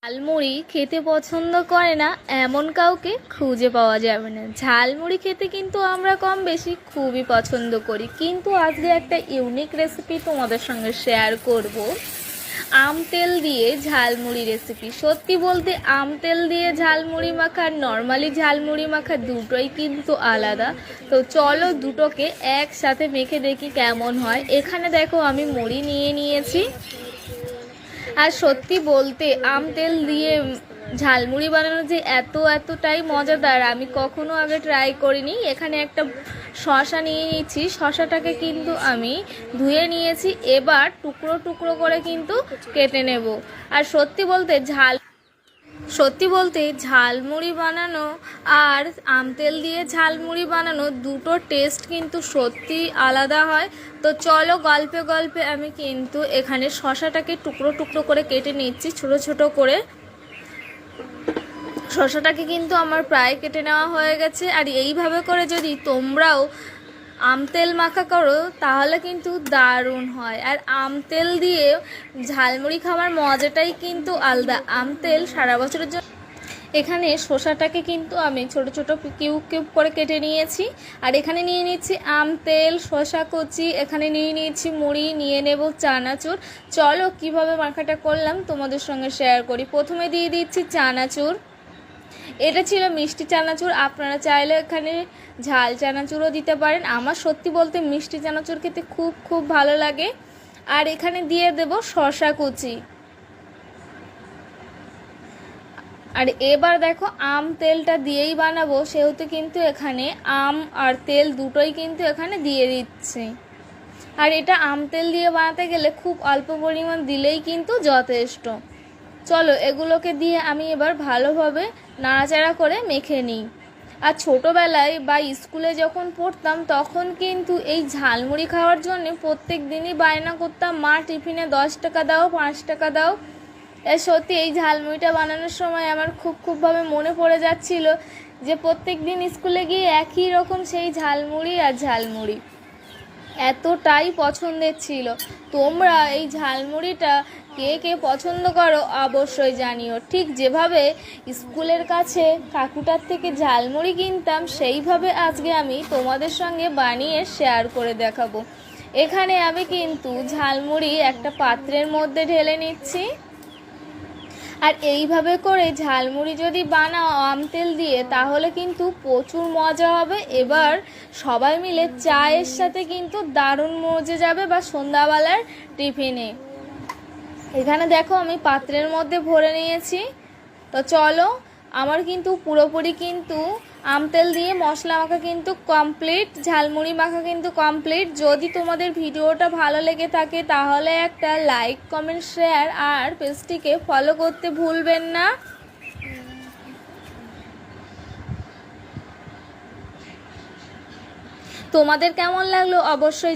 ঝালমুড়ি খেতে পছন্দ করে না এমন কাউকে খুঁজে পাওয়া যাবে না। ঝালমুড়ি খেতে কিন্তু আমরা কম বেশি খুবই পছন্দ করি, কিন্তু আজকে একটা ইউনিক রেসিপি তোমাদের সঙ্গে শেয়ার করব। আম তেল দিয়ে ঝালমুড়ি রেসিপি। সত্যি বলতে আম তেল দিয়ে ঝালমুড়ি মাখা আর নর্মালি ঝালমুড়ি মাখা দুটোই কিন্তু আলাদা। তো চলো দুটোকে একসাথে মেখে দেখি কেমন হয়। এখানে দেখো আমি মুড়ি নিয়ে নিয়েছি। আর সত্যি বলতে আম তেল দিয়ে ঝালমুড়ি বানানো যে এতটাই মজাদার আমি কখনো আগে ট্রাই করিনি। এখানে একটা শসা নিয়ে নিচ্ছি, শসাটাকে কিন্তু আমি ধুয়ে নিয়েছি। এবার টুকরো টুকরো করে কিন্তু কেটে নেব। আর সত্যি বলতে ঝালমুড়ি বানানো আর আম তেল দিয়ে ঝালমুড়ি বানানো দুটো টেস্ট কিন্তু সত্যি আলাদা হয়। তো চলো গল্পে গল্পে আমি কিন্তু এখানে শসাটাকে টুকরো টুকরো করে কেটে নিচ্ছি ছোট ছোট করে। শসাটাকে কিন্তু আমার প্রায় কেটে নেওয়া হয়ে গেছে। আর এইভাবে করে যদি তোমরাও আম তেল মাখা করো তাহলে কিন্তু দারুণ হয়। আর আম তেল দিয়ে ঝালমুড়ি খাওয়ার মজাটাই কিন্তু আলাদা। আম তেল সারা বছরের জন্য। এখানে শসাটাকে কিন্তু আমি ছোট ছোট কিউব কিউব করে কেটে নিয়েছি। আর এখানে নিয়ে নিচ্ছি আম তেল, শসা কুচি, এখানে নিয়ে নিয়েছি মুড়ি, নিয়ে নেব চানাচুর। চলো কিভাবে মাখাটা করলাম তোমাদের সঙ্গে শেয়ার করি। প্রথমে দিয়ে দিচ্ছি চানাচুর। এটা ছিল মিষ্টি চানাচুর, আপনারা চাইলে এখানে ঝাল চানাচুরও দিতে পারেন। আমার সত্যি বলতে মিষ্টি চানাচুর খেতে খুব খুব ভালো লাগে। আর এখানে দিয়ে দেব শসা কুচি। আর এবার দেখো আম তেলটা দিয়েই বানাবো, সেহেতু কিন্তু এখানে আম আর তেল দুটোই কিন্তু এখানে দিয়ে দিচ্ছি। আর এটা আম তেল দিয়ে বানাতে গেলে খুব অল্প পরিমাণ দিলেই কিন্তু যথেষ্ট। চলো এগুলোকে দিয়ে আমি এবার ভালোভাবে নাড়াচাড়া করে মেখে নিই। আর ছোটোবেলায় বা স্কুলে যখন পড়তাম তখন কিন্তু এই ঝালমুড়ি খাওয়ার জন্য প্রত্যেক দিনই বায়না করতাম, মা টিফিনে 10 টাকা দাও, 5 টাকা দাও। সত্যি এই ঝালমুড়িটা বানানোর সময় আমার খুবভাবে মনে পড়ে যাচ্ছিল যে প্রত্যেক দিন স্কুলে গিয়ে একই রকম সেই ঝালমুড়ি আর ঝালমুড়ি এতটাই পছন্দের ছিল। তোমরা এই ঝালমুড়িটা কে কে পছন্দ করো অবশ্যই জানিও। ঠিক যেভাবে স্কুলের কাছে কাকুটার থেকে ঝালমুড়ি কিনতাম সেইভাবে আজকে আমি তোমাদের সঙ্গে বানিয়ে শেয়ার করে দেখাবো। এখানে আমি কিন্তু ঝালমুড়ি একটা পাত্রের মধ্যে ঢেলে নিচ্ছি। আর এইভাবে করে ঝালমুড়ি যদি বানাও আম তেল দিয়ে তাহলে কিন্তু প্রচুর মজা হবে। এবার সবাই মিলে চায়ের সাথে কিন্তু দারুণ মজে যাবে, বা সন্ধ্যাবেলার টিফিনে। এখানে দেখো আমি পাত্রের মধ্যে ভরে নিয়েছি। তো চলো আমার কিন্তু পুরোপুরি কিন্তু আম তেল দিয়ে মশলা মাখা কিন্তু কমপ্লিট, ঝালমুড়ি মাখা কিন্তু কমপ্লিট। যদি তোমাদের ভিডিওটা ভালো লেগে থাকে তাহলে একটা লাইক, কমেন্ট, শেয়ার আর পেজটিকে ফলো করতে ভুলবেন না। তোমাদের কেমন লাগলো অবশ্যই